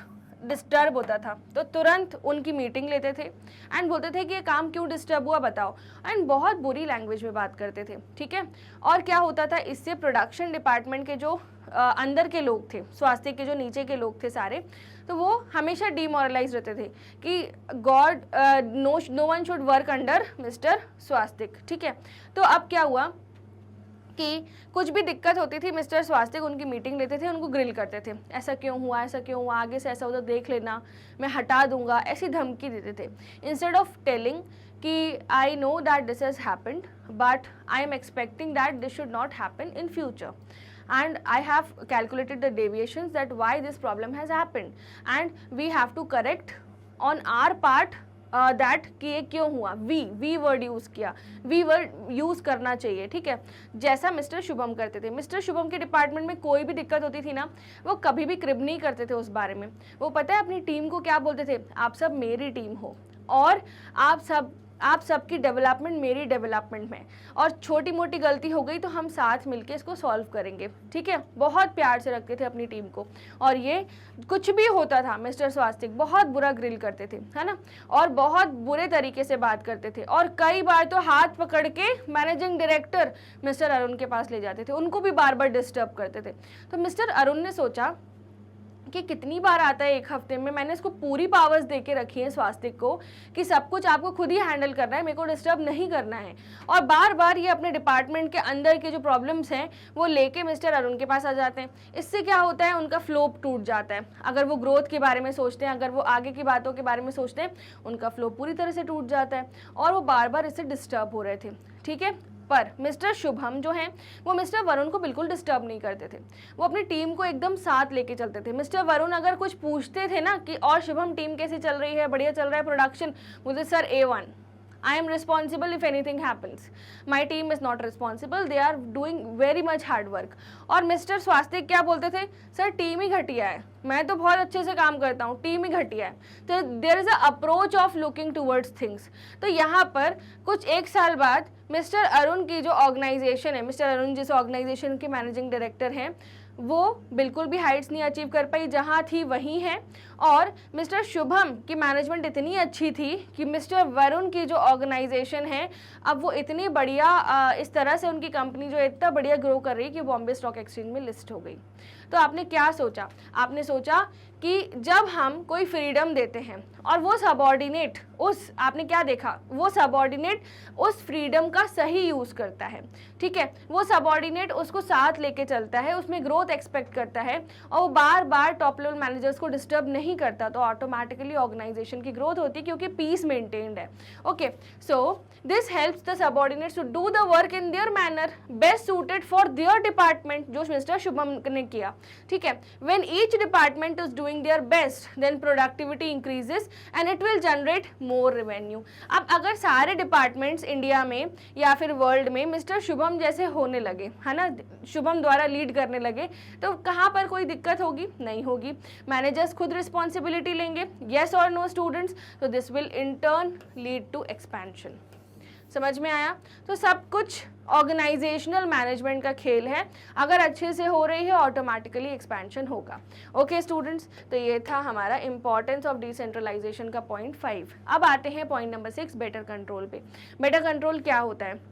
डिस्टर्ब होता था तो तुरंत उनकी मीटिंग लेते थे एंड बोलते थे कि ये काम क्यों डिस्टर्ब हुआ बताओ, एंड बहुत बुरी लैंग्वेज में बात करते थे, ठीक है। और क्या होता था, इससे प्रोडक्शन डिपार्टमेंट के जो अंदर के लोग थे, स्वास्थ्य के जो नीचे के लोग थे सारे, तो वो हमेशा डिमोरलाइज रहते थे कि God no one should work under mister Swastik, ठीक है। तो अब क्या हुआ कि कुछ भी दिक्कत होती थी, मिस्टर स्वास्तिक उनकी मीटिंग लेते थे, उनको ग्रिल करते थे, ऐसा क्यों हुआ, ऐसा क्यों हुआ, आगे से ऐसा उधर देख लेना, मैं हटा दूंगा, ऐसी धमकी देते थे। इंस्टेड ऑफ टेलिंग कि I know that this has happened but I am expecting that this should not happen in future and I have calculated the deviations that why this problem has happened and we have to correct on our part that कि ये क्यों हुआ, we word use किया, we word use करना चाहिए, ठीक है। जैसा मिस्टर शुभम करते थे, मिस्टर शुभम के डिपार्टमेंट में कोई भी दिक्कत होती थी ना, वो कभी भी क्रिब नहीं करते थे उस बारे में। वो पता है अपनी टीम को क्या बोलते थे, आप सब मेरी टीम हो और आप सबकी डेवलपमेंट मेरी डेवलपमेंट में, और छोटी मोटी गलती हो गई तो हम साथ मिलके इसको सॉल्व करेंगे, ठीक है। बहुत प्यार से रखते थे अपनी टीम को, और ये कुछ भी होता था मिस्टर स्वास्तिक बहुत बुरा ग्रिल करते थे, है ना, और बहुत बुरे तरीके से बात करते थे, और कई बार तो हाथ पकड़ के मैनेजिंग डायरेक्टर मिस्टर अरुण के पास ले जाते थे, उनको भी बार बार डिस्टर्ब करते थे। तो मिस्टर अरुण ने सोचा कि कितनी बार आता है एक हफ्ते में, मैंने इसको पूरी पावर्स दे के रखी है स्वास्तिक को कि सब कुछ आपको खुद ही हैंडल करना है, मेरे को डिस्टर्ब नहीं करना है, और बार बार ये अपने डिपार्टमेंट के अंदर के जो प्रॉब्लम्स हैं वो लेके मिस्टर अरुण के पास आ जाते हैं। इससे क्या होता है, उनका फ्लो टूट जाता है। अगर वो ग्रोथ के बारे में सोचते हैं, अगर वो आगे की बातों के बारे में सोचते हैं, उनका फ्लो पूरी तरह से टूट जाता है, और वो बार बार इससे डिस्टर्ब हो रहे थे, ठीक है। पर मिस्टर शुभम जो हैं वो मिस्टर वरुण को बिल्कुल डिस्टर्ब नहीं करते थे, वो अपनी टीम को एकदम साथ लेके चलते थे। मिस्टर वरुण अगर कुछ पूछते थे ना कि और शुभम टीम कैसी चल रही है, बढ़िया चल रहा है प्रोडक्शन, बोलते sir A1, I am responsible if anything happens. My team is not responsible. They are doing very much hard work. और मिस्टर स्वास्तिक क्या बोलते थे, सर टीम ही घटिया है, मैं तो बहुत अच्छे से काम करता हूँ, टीम ही घटिया है। तो there is a approach of looking towards things. तो यहाँ पर कुछ एक साल बाद मिस्टर अरुण की जो ऑर्गेनाइजेशन है, मिस्टर अरुण जिस ऑर्गेनाइजेशन के मैनेजिंग डायरेक्टर हैं, वो बिल्कुल भी हाइट्स नहीं अचीव कर पाई, जहाँ थी वहीं है। और मिस्टर शुभम की मैनेजमेंट इतनी अच्छी थी कि मिस्टर वरुण की जो ऑर्गेनाइजेशन है अब वो इतनी बढ़िया, इस तरह से उनकी कंपनी जो इतना बढ़िया ग्रो कर रही है कि बॉम्बे स्टॉक एक्सचेंज में लिस्ट हो गई। तो आपने क्या सोचा, आपने सोचा कि जब हम कोई फ्रीडम देते हैं और वो सबऑर्डिनेट आपने क्या देखा, वो सबऑर्डिनेट उस फ्रीडम का सही यूज़ करता है, ठीक है। वो सबऑर्डिनेट उसको साथ लेके चलता है, उसमें ग्रोथ एक्सपेक्ट करता है, और वो बार बार टॉप लेवल मैनेजर्स को डिस्टर्ब नहीं करता, तो ऑटोमेटिकली ऑर्गेनाइजेशन की ग्रोथ होती है क्योंकि पीस मेंटेन्ड है। Okay, so this helps the subordinates to do the work in their manner best suited for their department, जो मिस्टर शुभम ने किया, ठीक है। When each department is doing their best then productivity increases and it will generate more revenue. अब अगर सारे departments India में या फिर वर्ल्ड में मिस्टर शुभम जैसे होने लगे, है ना, शुभम द्वारा लीड करने लगे, तो कहाँ पर कोई दिक्कत होगी, नहीं होगी। मैनेजर्स खुद रिस्पॉन्सिबिलिटी लेंगे, येस और नो स्टूडेंट्स, तो this will in turn lead to expansion. समझ में आया? तो सब कुछ ऑर्गेनाइजेशनल मैनेजमेंट का खेल है, अगर अच्छे से हो रही है ऑटोमेटिकली एक्सपेंशन होगा। ओके स्टूडेंट्स, तो ये था हमारा इंपॉर्टेंस ऑफ डिसेंट्रलाइजेशन का पॉइंट 5। अब आते हैं पॉइंट नंबर 6, बेटर कंट्रोल पे। बेटर कंट्रोल क्या होता है?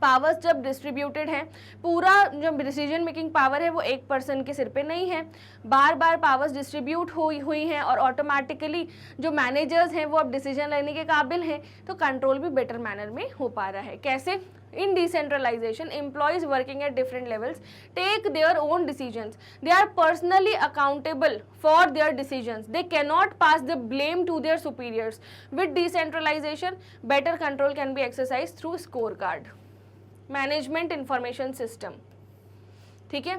पावर्स जब डिस्ट्रीब्यूटेड है, पूरा जो डिसीजन मेकिंग पावर है वो एक पर्सन के सिर पे नहीं है, बार बार पावर्स डिस्ट्रीब्यूट हुई हैं और ऑटोमेटिकली जो मैनेजर्स हैं वो अब डिसीजन लेने के काबिल हैं, तो कंट्रोल भी बेटर मैनर में हो पा रहा है। कैसे? In decentralization, employees working at different levels take their own decisions. They are personally accountable for their decisions. They cannot pass the blame to their superiors. With decentralization, better control can be exercised through scorecard. Management information system. ठीक है?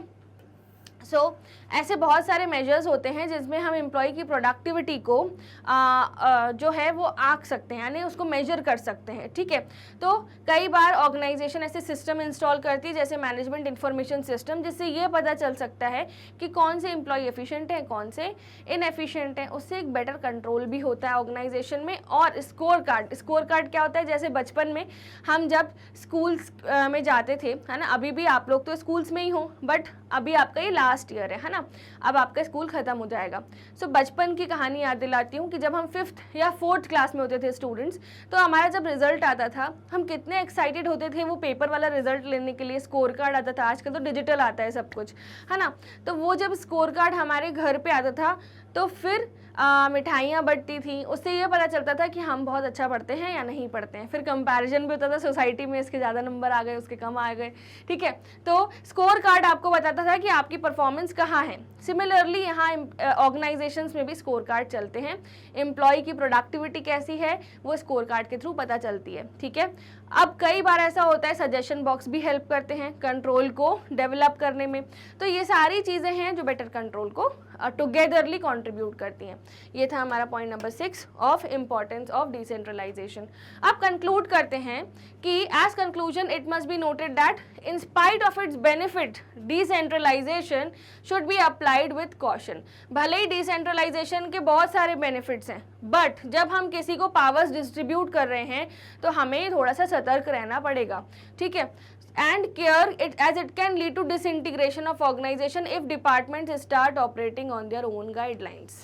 ऐसे बहुत सारे measures होते हैं जिसमें हम employ की प्रोडक्टिविटी को जो है वो आंक सकते हैं, यानी उसको मेजर कर सकते हैं, ठीक है। तो कई बार ऑर्गेनाइजेशन ऐसे सिस्टम इंस्टॉल करती है जैसे मैनेजमेंट इंफॉर्मेशन सिस्टम, जिससे ये पता चल सकता है कि कौन से एम्प्लॉय एफिशिएंट हैं, कौन से इनएफिशिएंट हैं। उससे एक बेटर कंट्रोल भी होता है ऑर्गेनाइजेशन में। और स्कोर कार्ड क्या होता है, जैसे बचपन में हम जब स्कूल्स में जाते थे, है ना, अभी भी आप लोग तो स्कूल्स में ही हो, बट अभी आपका ये लास्ट ईयर है ना, अब आपका स्कूल खत्म हो जाएगा। सो बचपन की कहानी याद दिलाती हूँ कि जब हम 5th या 4th क्लास में होते थे स्टूडेंट्स, तो हमारा जब रिजल्ट आता था हम कितने एक्साइटेड होते थे वो पेपर वाला रिजल्ट लेने के लिए। स्कोर कार्ड आता था, आजकल तो डिजिटल आता है सब कुछ, है ना। तो वो जब स्कोर कार्ड हमारे घर पे आता था तो फिर मिठाइयाँ बंटती थी, उससे ये पता चलता था कि हम बहुत अच्छा पढ़ते हैं या नहीं पढ़ते हैं। फिर कंपैरिजन भी होता था सोसाइटी में, इसके ज़्यादा नंबर आ गए, उसके कम आ गए, ठीक है। तो स्कोर कार्ड आपको बताता था कि आपकी परफॉर्मेंस कहाँ है। सिमिलरली यहाँ ऑर्गेनाइजेशंस में भी स्कोर कार्ड चलते हैं। एम्प्लॉय की प्रोडक्टिविटी कैसी है वो स्कोर कार्ड के थ्रू पता चलती है, ठीक है। अब कई बार ऐसा होता है सजेशन बॉक्स भी हेल्प करते हैं कंट्रोल को डेवलप करने में। तो ये सारी चीज़ें हैं जो बेटर कंट्रोल को टुगेदरली कंट्रीब्यूट करती हैं। ये था हमारा point number 6 of importance of decentralisation. अब कंक्लूड करते हैं कि as conclusion it must be noted that in spite of its benefit decentralisation should be applied with caution. भले ही डिसेंट्रलाइजेशन के बहुत सारे बेनिफिट्स हैं, बट जब हम किसी को पावर्स डिस्ट्रीब्यूट कर रहे हैं तो हमें थोड़ा सा सतर्क रहना पड़ेगा, ठीक है। And care it as it can lead to disintegration of organization if departments start operating on their own guidelines,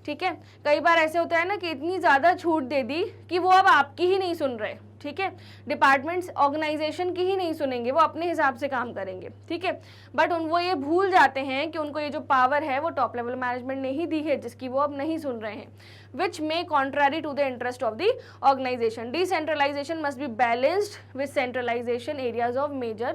ठीक है। कई बार ऐसे होता है ना कि इतनी ज़्यादा छूट दे दी कि वो अब आपकी ही नहीं सुन रहे, ठीक है। डिपार्टमेंट्स ऑर्गेनाइजेशन की ही नहीं सुनेंगे, वो अपने हिसाब से काम करेंगे, ठीक है। बट वो ये भूल जाते हैं कि उनको ये जो पावर है वो टॉप लेवल मैनेजमेंट ने ही दी है, जिसकी वो अब नहीं सुन रहे हैं, which may contrary to the interest of the organization. Decentralization must be balanced with centralization areas of major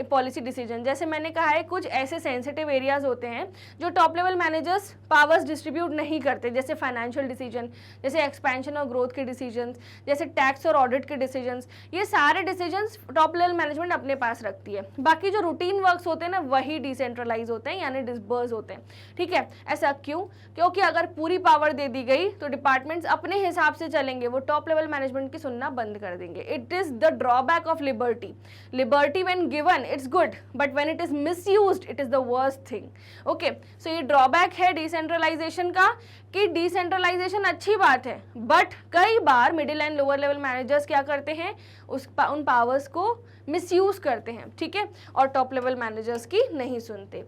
policy decision. जैसे मैंने कहा है, कुछ ऐसे सेंसिटिव एरियाज होते हैं जो top level managers powers distribute नहीं करते, जैसे फाइनेंशियल डिसीजन, जैसे एक्सपेंशन और ग्रोथ के डिसीजंस, जैसे टैक्स और ऑडिट के डिसीजंस। ये सारे डिसीजंस टॉप लेवल मैनेजमेंट अपने पास रखती है। बाकी जो रूटीन वर्क्स होते हैं ना, वही डिसेंट्रलाइज होते हैं, यानी डिस्बर्स होते हैं, ठीक है। ऐसा क्यों? क्योंकि अगर पूरी पावर दे दी गई तो डिपार्टमेंट्स अपने हिसाब से चलेंगे, वो टॉप लेवल मैनेजमेंट की सुनना बंद कर देंगे। It is the drawback of liberty. Liberty when given it's good, but when it is misused it is the worst thing. Okay, so ये ड्रॉबैक है डिसेंट्रलाइजेशन का कि डिसेंट्रलाइजेशन अच्छी बात है, बट कई बार middle and lower level managers क्या करते हैं, उन पावर्स को मिसयूज करते हैं, ठीक है, और टॉप लेवल मैनेजर्स की नहीं सुनते।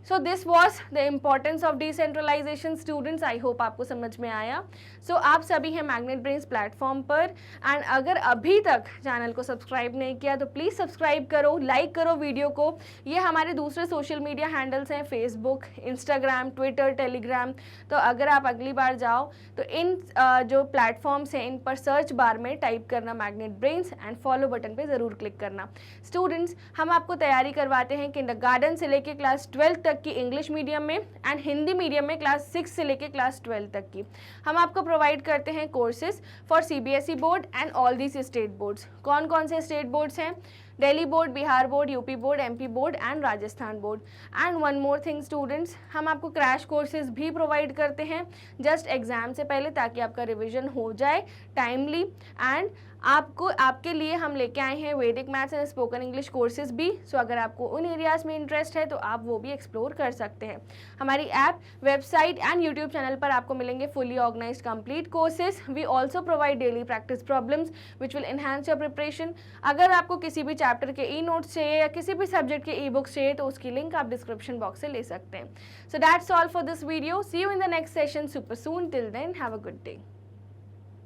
So this was the importance of decentralisation. Students, I hope आपको समझ में आया। सो आप सभी हैं मैग्नेट ब्रेन्स प्लेटफॉर्म पर, एंड अगर अभी तक चैनल को सब्सक्राइब नहीं किया तो प्लीज़ सब्सक्राइब करो, लाइक करो वीडियो को। ये हमारे दूसरे सोशल मीडिया हैंडल्स हैं, फेसबुक, इंस्टाग्राम, ट्विटर, टेलीग्राम। तो अगर आप अगली बार जाओ तो इन जो प्लेटफॉर्म्स हैं इन पर सर्च बार में टाइप करना magnet brains and follow button पे ज़रूर क्लिक करना। स्टूडेंट्स, हम आपको तैयारी करवाते हैं किंडरगार्टन से लेके क्लास 12 तक की इंग्लिश मीडियम में, एंड हिंदी मीडियम में क्लास 6 से लेके क्लास 12 तक की। हम आपको प्रोवाइड करते हैं courses for CBSE board and all these state boards. कौन कौन से स्टेट बोर्ड्स हैं? Delhi board, Bihar board, UP board, MP board and Rajasthan board. And one more thing students, हम आपको क्रैश कोर्सेज भी प्रोवाइड करते हैं जस्ट एग्जाम से पहले, ताकि आपका रिवीजन हो जाए टाइमली। एंड आपके लिए हम लेके आए हैं वैदिक maths and spoken English courses भी। सो अगर आपको उन एरियाज में इंटरेस्ट है तो आप वो भी एक्सप्लोर कर सकते हैं। हमारी app, website and YouTube channel पर आपको मिलेंगे fully organised complete courses. We also provide daily practice problems which will enhance your preparation. अगर आपको किसी भी चैप्टर के ई-नोट्स चाहिए या किसी भी सब्जेक्ट के ई-बुक्स चाहिए तो उसकी लिंक आप डिस्क्रिप्शन बॉक्स से ले सकते हैं। So that's all for this video. See you in the next session super soon. Till then, have a good day.